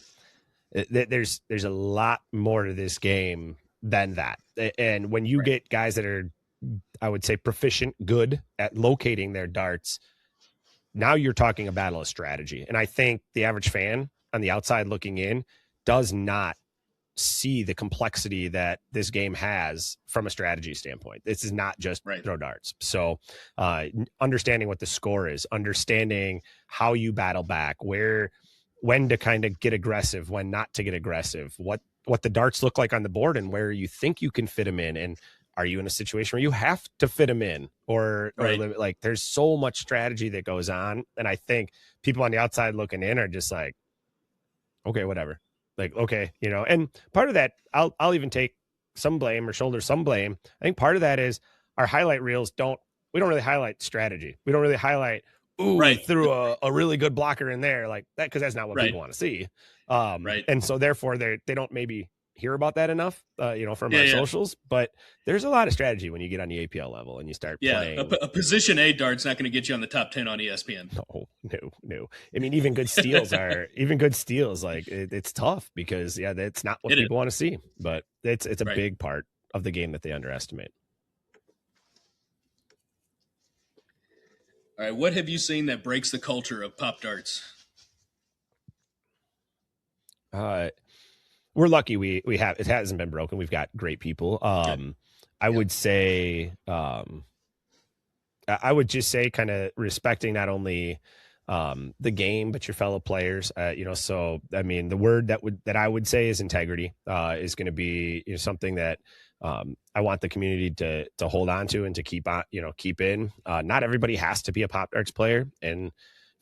There's a lot more to this game than that. And when you get guys that are, I would say, proficient, good at locating their darts, now you're talking a battle of strategy. And I think the average fan on the outside looking in does not see the complexity that this game has from a strategy standpoint. This is not just throw darts. So understanding what the score is, understanding how you battle back, when to kind of get aggressive, when not to get aggressive, what the darts look like on the board and where you think you can fit them in. And are you in a situation where you have to fit them in or like there's so much strategy that goes on. And I think people on the outside looking in are just like, okay, whatever. Like, okay, and part of that, I'll even take some blame or shoulder some blame. I think part of that is our highlight reels we don't really highlight strategy. We don't really highlight, threw a really good blocker in there like that, because that's not what people want to see. And so therefore they don't maybe hear about that enough, from our socials, but there's a lot of strategy when you get on the APL level and you start playing. A position A dart's not going to get you on the top 10 on ESPN. No. I mean, even good steals like it's tough because that's not what people want to see, but it's a big part of the game that they underestimate. All right. What have you seen that breaks the culture of pop darts? We're lucky we have, it hasn't been broken. We've got great people. I would say, I would just say kind of respecting not only the game, but your fellow players, so, I mean, the word that I would say is integrity, is going to be something that I want the community to hold on to and to keep on, keep in. Not everybody has to be a Pop Darts player, and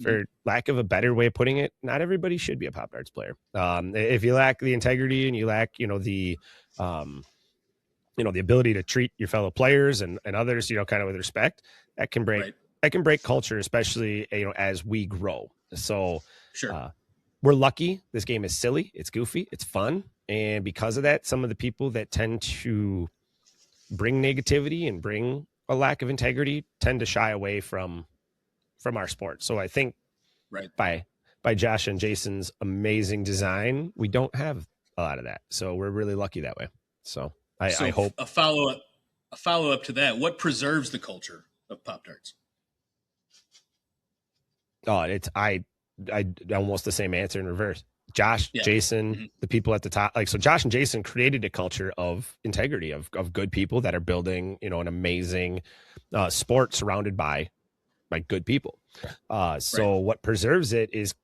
for lack of a better way of putting it, not everybody should be a Pop Darts player. If you lack the integrity and you lack, the ability to treat your fellow players and others, kind of with respect, that can break culture, especially, as we grow. So we're lucky. This game is silly. It's goofy. It's fun. And because of that, some of the people that tend to bring negativity and bring a lack of integrity tend to shy away from our sport. So I think by Josh and Jason's amazing design, we don't have a lot of that. So we're really lucky that way. So I hope a follow up to that. What preserves the culture of Pop Darts? Oh, I almost the same answer in reverse. Josh, Jason, the people at the top, so Josh and Jason created a culture of integrity, of good people that are building, an amazing sport surrounded by good people. What preserves it is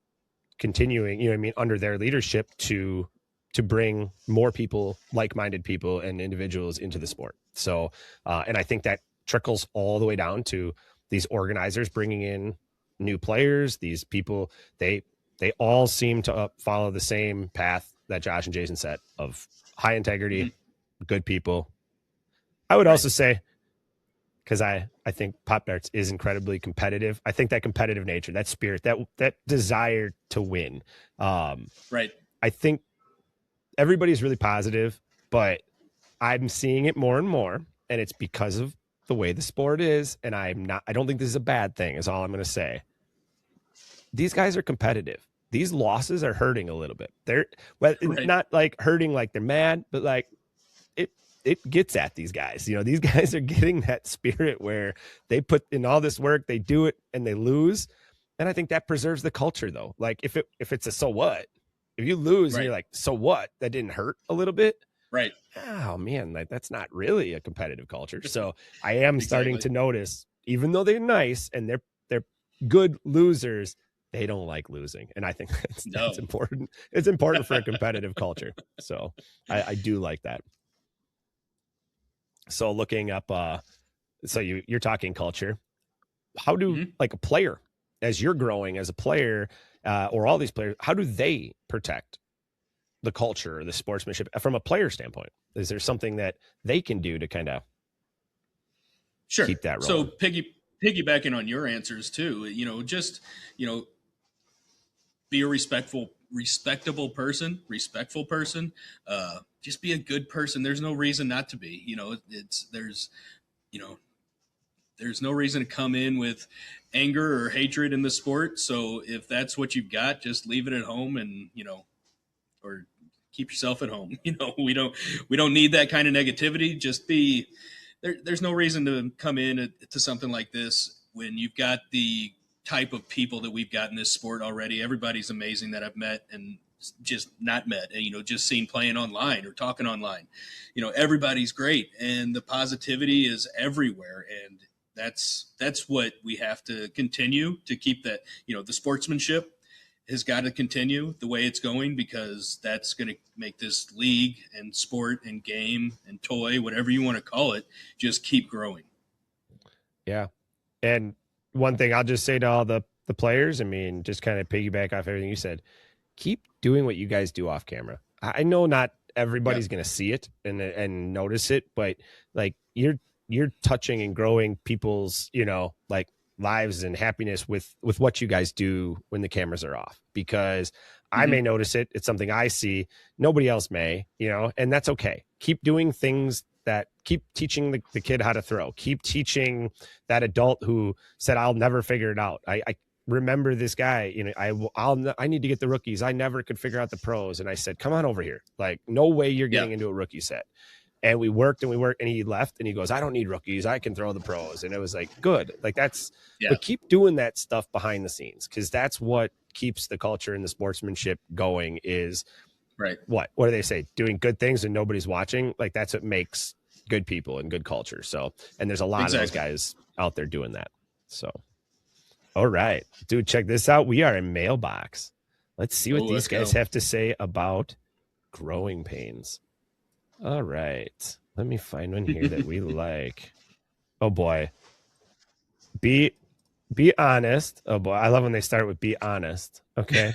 continuing, under their leadership to bring more people, like-minded people and individuals into the sport. So, and I think that trickles all the way down to these organizers bringing in new players. These people, they all seem to follow the same path that Josh and Jason set of high integrity, good people. I would also say, because I think Pop Darts is incredibly competitive. I think that competitive nature, that spirit, that desire to win. I think everybody's really positive, but I'm seeing it more and more, and it's because of the way the sport is. And I don't think this is a bad thing, is all I'm going to say. These guys are competitive. These losses are hurting a little bit. They're not like hurting like they're mad, but like it gets at these guys. These guys are getting that spirit where they put in all this work, they do it and they lose. And I think that preserves the culture though. Like if it's a, so what, if you lose and you're like, so what, that didn't hurt a little bit. Right. Oh man, that's not really a competitive culture. So I am starting to notice, even though they're nice and they're good losers, they don't like losing. And I think that's important. It's important for a competitive culture. So I do like that. So looking up, so you're talking culture. How do like a player, as you're growing as a player, or all these players, how do they protect the culture, the sportsmanship from a player standpoint? Is there something that they can do to kind of keep that rolling? So piggybacking on your answers too, just, you know, be a respectful person. Just be a good person. There's no reason not to be. You know, there's no reason to come in with anger or hatred in the sport. So if that's what you've got, just leave it at home, and or keep yourself at home. We don't need that kind of negativity. Just be there. There's no reason to come in to something like this when you've got the type of people that we've got in this sport already. Everybody's amazing that I've met and just not met, and just seen playing online or talking online. Everybody's great, and the positivity is everywhere, and that's what we have to continue to keep. That the sportsmanship has got to continue the way it's going, because that's going to make this league and sport and game and toy, whatever you want to call it, just keep growing. Yeah. And one thing I'll just say to all the players, I mean, just kind of piggyback off everything you said, keep doing what you guys do off camera. I know not everybody's going to see it and notice it, but like you're touching and growing people's, like lives and happiness with what you guys do when the cameras are off, because I may notice it. It's something I see. Nobody else may, and that's okay. Keep doing things that keep teaching the kid how to throw. Keep teaching that adult who said, I'll never figure it out. I remember this guy, I need to get the rookies. I never could figure out the pros. And I said, come on over here. Like, no way you're getting into a rookie set. And we worked and he left and he goes, I don't need rookies. I can throw the pros. And it was like, good. Like but keep doing that stuff behind the scenes, because that's what keeps the culture and the sportsmanship going is right. What do they say? Doing good things and nobody's watching. Like that's what makes good people and good culture. So, and there's a lot of those guys out there doing that. So, all right, dude, check this out. We are in mailbox. Let's see what these guys have to say about growing pains. All right. Let me find one here that we like. Oh boy. Be honest. Oh boy. I love when they start with be honest. Okay.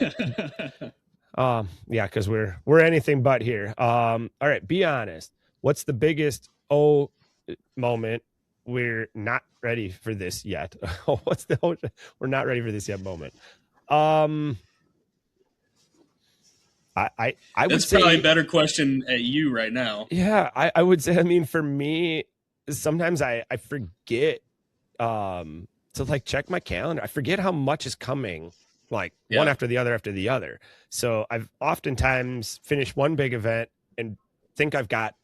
Yeah, because we're anything but here. All right, be honest. What's the biggest moment? We're not ready for this yet. What's the we're not ready for this yet moment? I would that's say probably a better question at you right now. Yeah, I would say, I mean, for me, sometimes I forget to like check my calendar. I forget how much is coming, like one after the other. So I've oftentimes finished one big event and think I've got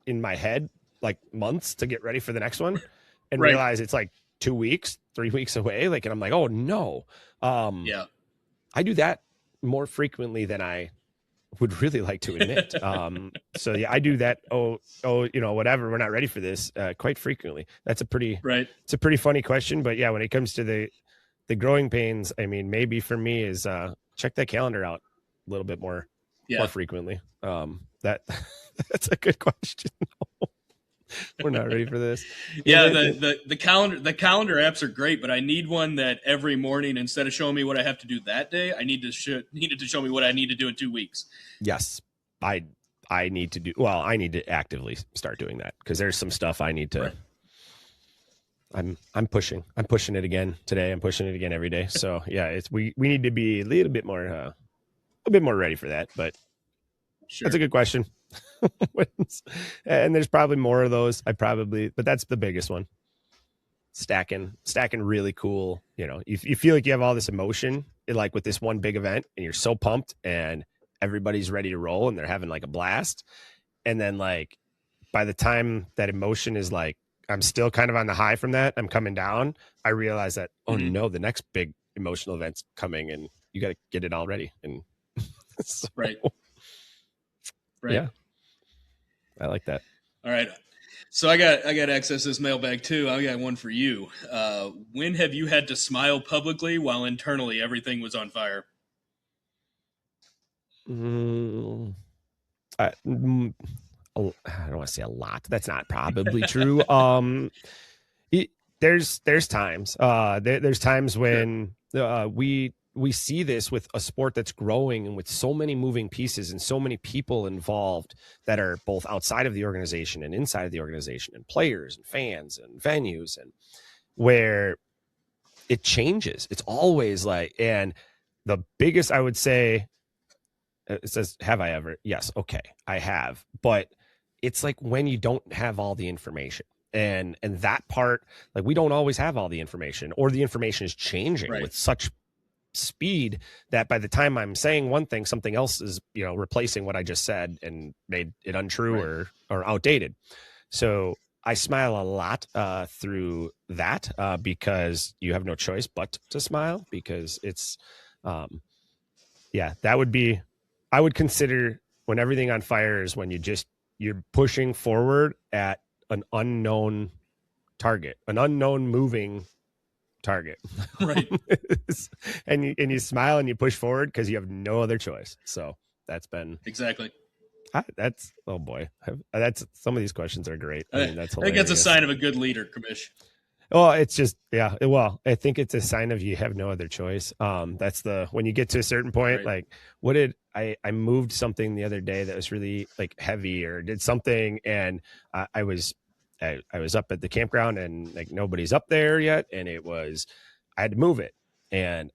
in my head like months to get ready for the next one, and realize it's like 2 weeks, 3 weeks away. Like, and I'm like, oh no. I do that more frequently than I would really like to admit. So yeah, I do that. Whatever. We're not ready for this quite frequently. That's it's a pretty funny question, but yeah, when it comes to the growing pains, I mean, maybe for me is check that calendar out a little bit more frequently. That's a good question. We're not ready for this. Yeah, the calendar apps are great, but I need one that every morning, instead of showing me what I have to do that day, I need it to show me what I need to do in 2 weeks. Yes, I need to do. Well, I need to actively start doing that, because there's some stuff I need to. Right. I'm pushing it again today. I'm pushing it again every day. So yeah, we need to be a little bit more ready for that. But that's a good question. And there's probably more of those. But that's the biggest one. Stacking really cool. You feel like you have all this emotion, like with this one big event, and you're so pumped and everybody's ready to roll and they're having like a blast. And then like by the time that emotion is like, I'm still kind of on the high from that, I'm coming down, I realize that, oh no, the next big emotional event's coming and you got to get it all ready. And so, right. Yeah. I like that. All right. So I got access to this mailbag too. I got one for you. When have you had to smile publicly while internally everything was on fire? I don't want to say a lot. That's not probably true. There's times. There's times when we see this with a sport that's growing and with so many moving pieces and so many people involved that are both outside of the organization and inside of the organization, and players and fans and venues. And where it changes. It's always like, and the biggest, I would say, it says, have I ever? Yes. Okay. I have. But it's like when you don't have all the information, and that part, like we don't always have all the information, or the information is changing with such speed that by the time I'm saying one thing, something else is, replacing what I just said and made it untrue or outdated. So I smile a lot through that because you have no choice but to smile, because it's, that would be, I would consider when everything on fire is when you're pushing forward at an unknown target, an unknown moving target. Right. and you smile and you push forward because you have no other choice. So that's been exactly. That's, oh boy, that's, some of these questions are great. I mean, that's hilarious. I think that's a sign of a good leader, Kamish. Well, it's just, well, I think it's a sign of you have no other choice. That's when you get to a certain point, like what did I moved something the other day that was really like heavy, or did something, and I was up at the campground and like nobody's up there yet, and I had to move it, and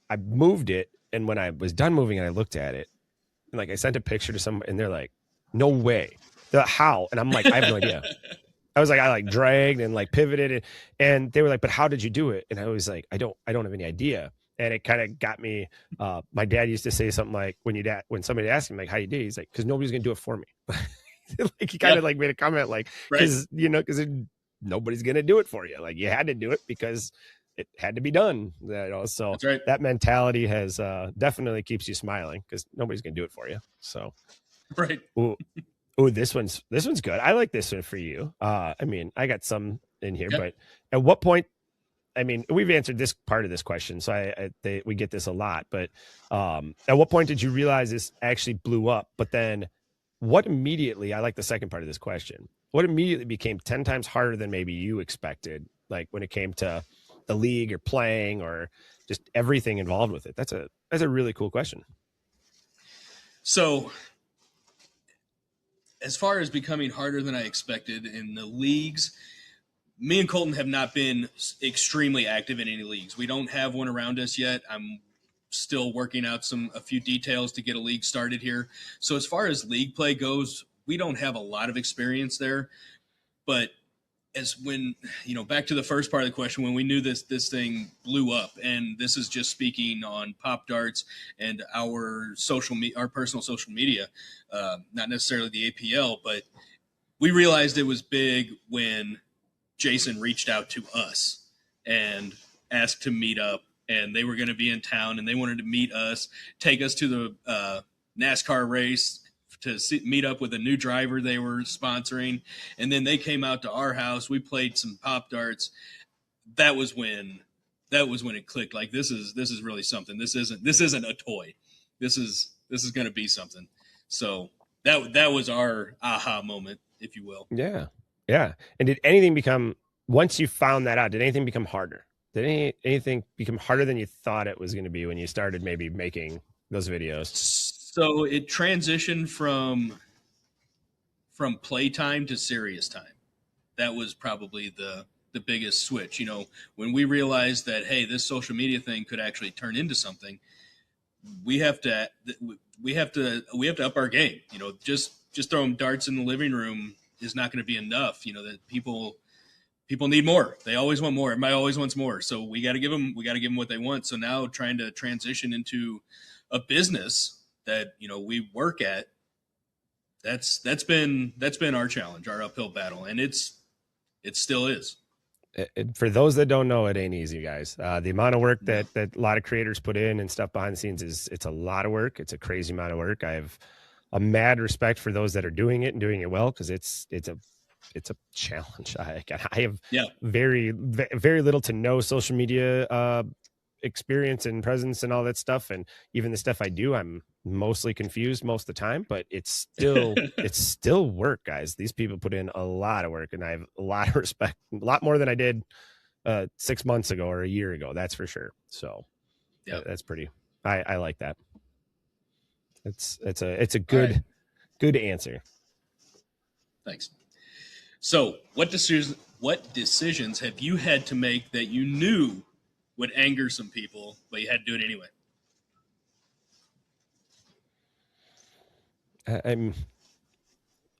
I moved it, and when I was done moving and I looked at it, and like I sent a picture to someone, and they're like, no way. How? And I'm like, I have no idea. I was like, I like dragged and like pivoted, and they were like, but how did you do it? And I was like, I don't have any idea. And it kind of got me. My dad used to say something like, when somebody asked him like, how you do, he's like, because nobody's gonna do it for me. Like he kind of like made a comment like, because nobody's gonna do it for you. Like you had to do it because it had to be done. So that mentality has definitely keeps you smiling, because nobody's gonna do it for you. So Oh, this one's good. I like this one for you. I mean, I got some in here, but at what point? I mean, we've answered this part of this question, so we get this a lot. But at what point did you realize this actually blew up? But then, what immediately? I like the second part of this question. What immediately became 10 times harder than maybe you expected? Like when it came to the league or playing or just everything involved with it. That's a really cool question. So, as far as becoming harder than I expected in the leagues, me and Colton have not been extremely active in any leagues. We don't have one around us yet. I'm still working out a few details to get a league started here. So as far as league play goes, we don't have a lot of experience there. But back to the first part of the question, when we knew this thing blew up, and this is just speaking on Pop Darts and our personal social media, not necessarily the APL, but we realized it was big when Jason reached out to us and asked to meet up, and they were going to be in town and they wanted to meet us, take us to the NASCAR race, to meet up with a new driver they were sponsoring. And then they came out to our house. We played some Pop Darts. That was when it clicked. Like, this is really something. This isn't a toy. This is going to be something. So that was our aha moment, if you will. Yeah. Yeah. And did anything become, once you found that out, did anything become harder? Did anything become harder than you thought it was going to be when you started maybe making those videos? So it transitioned from playtime to serious time. That was probably the biggest switch. When we realized that, hey, this social media thing could actually turn into something, we have to up our game. Just throwing darts in the living room is not going to be enough. That people need more. They always want more. Everybody always wants more. So we got to give them what they want. So now trying to transition into a business that we work at, that's been our challenge, our uphill battle, and it still is. For those that don't know, it ain't easy, guys. The amount of work that a lot of creators put in and stuff behind the scenes it's a lot of work. It's a crazy amount of work. I have a mad respect for those that are doing it and doing it well, because it's a challenge. I have very, very little to no social media experience and presence and all that stuff, and even the stuff I do, I'm mostly confused most of the time, but it's still work, guys. These people put in a lot of work, and I have a lot of respect, a lot more than I did 6 months ago or a year ago, that's for sure. So that's pretty, I like that. It's a good answer. Thanks. So what decisions what decisions have you had to make that you knew would anger some people, but you had to do it anyway? I'm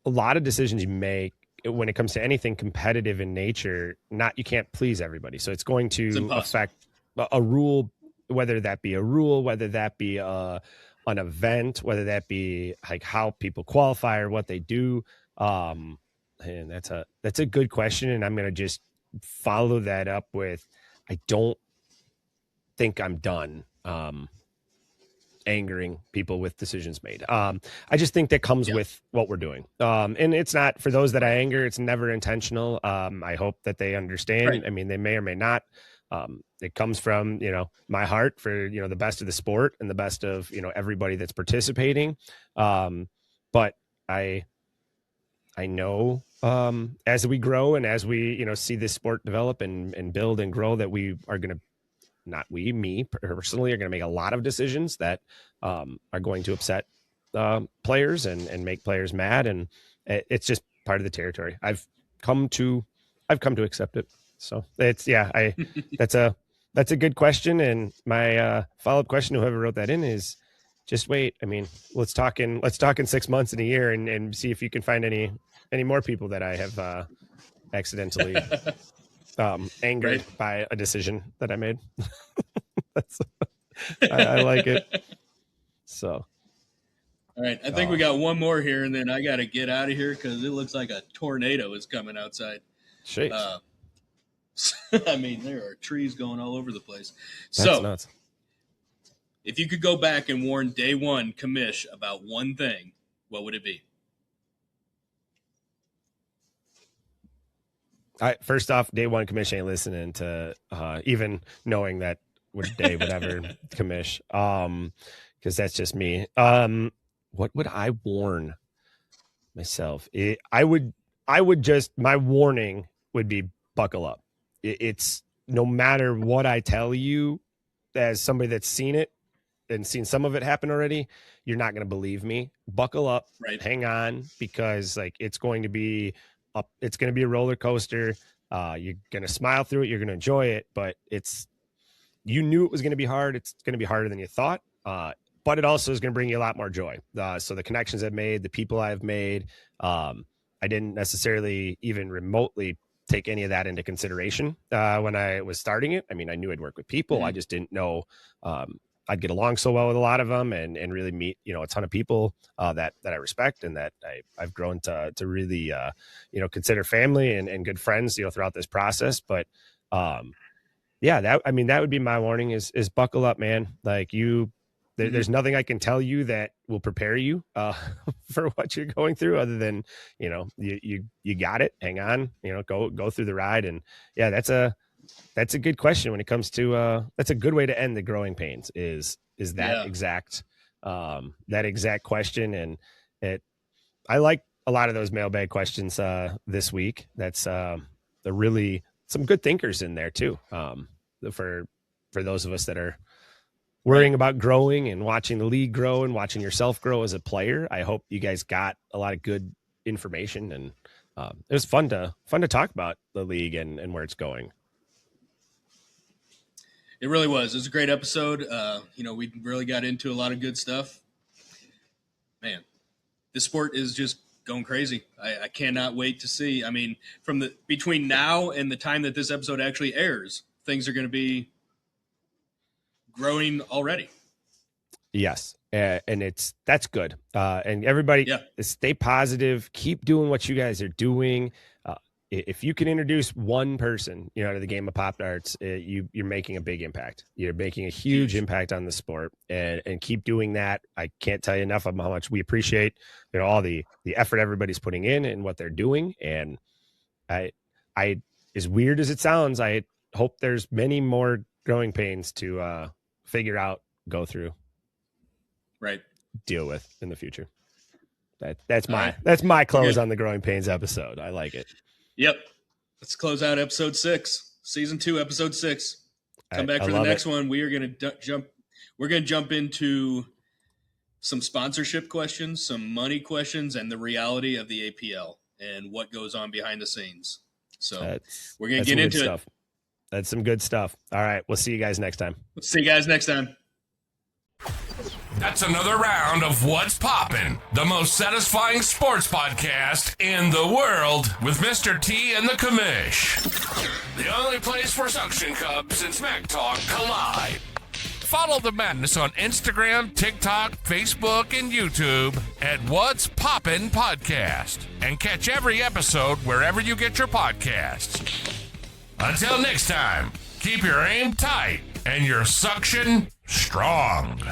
a lot of decisions you make when it comes to anything competitive in nature, you can't please everybody. So it's going to affect a rule, whether that be a rule, whether that be an event, whether that be like how people qualify or what they do. And that's a good question. And I'm going to just follow that up with, I don't think I'm done. Angering people with decisions made. I just think that comes with what we're doing. And it's not, for those that I anger, it's never intentional. I hope that they understand. Right. I mean, they may or may not. It comes from, my heart for, the best of the sport and the best of, everybody that's participating. But I know, as we grow and as we, see this sport develop and build and grow, that we are going to, me personally, are going to make a lot of decisions that are going to upset players and make players mad. And it's just part of the territory. I've come to accept it. So it's, that's a good question. And my follow-up question to whoever wrote that in is just wait. I mean, let's talk in 6 months and a year and see if you can find any more people that I have accidentally angered by a decision that I made. I like it. So, all right. I think we got one more here, and then I got to get out of here because it looks like a tornado is coming outside. I mean, there are trees going all over the place. That's nuts. If you could go back and warn day one commish about one thing, what would it be? First off, day one commish ain't listening to even knowing that day whatever commish, because that's just me. What would I warn myself? I would just, my warning would be buckle up. It's no matter what I tell you, as somebody that's seen it and seen some of it happen already, you're not going to believe me. Buckle up, hang on, because like it's going to be a roller coaster. You're going to smile through it. You're going to enjoy it, but you knew it was going to be hard. It's going to be harder than you thought. But it also is going to bring you a lot more joy. So the connections I've made, the people I've made, I didn't necessarily even remotely take any of that into consideration when I was starting it. I mean, I knew I'd work with people. I just didn't know I'd get along so well with a lot of them and really meet, a ton of people that I respect and that I've grown to really, consider family and good friends, throughout this process. But that would be my warning is buckle up, man. Like there's nothing I can tell you that will prepare you for what you're going through other than, you got it, hang on, go through the ride. And that's a good question when it comes to that's a good way to end the growing pains is that exact question. And I like a lot of those mailbag questions this week. That's the really some good thinkers in there too. For those of us that are worrying about growing and watching the league grow and watching yourself grow as a player, I hope you guys got a lot of good information, and it was fun to talk about the league and where it's going. It really was. It was a great episode. We really got into a lot of good stuff. Man, this sport is just going crazy. I cannot wait to see. I mean, between now and the time that this episode actually airs, things are going to be growing already. Yes. And that's good. And everybody stay positive, keep doing what you guys are doing. If you can introduce one person, to the game of Pop Darts, you're making a big impact. You're making a huge impact on the sport, and keep doing that. I can't tell you enough of how much we appreciate, all the effort everybody's putting in and what they're doing. And I, as weird as it sounds, I hope there's many more growing pains to figure out, go through, deal with in the future. That's my close on the growing pains episode. I like it. Yep. Let's close out episode 6, season 2, episode 6. Come back for the next one. We are going to jump. We're going to jump into some sponsorship questions, some money questions, and the reality of the APL and what goes on behind the scenes. So we're going to get into it. That's some good stuff. All right. We'll see you guys next time. See you guys next time. That's another round of What's Poppin', the most satisfying sports podcast in the world with Mr. T and the Commish. The only place for suction cups and smack talk collide. Follow the madness on Instagram, TikTok, Facebook, and YouTube at What's Poppin' Podcast. And catch every episode wherever you get your podcasts. Until next time, keep your aim tight and your suction strong.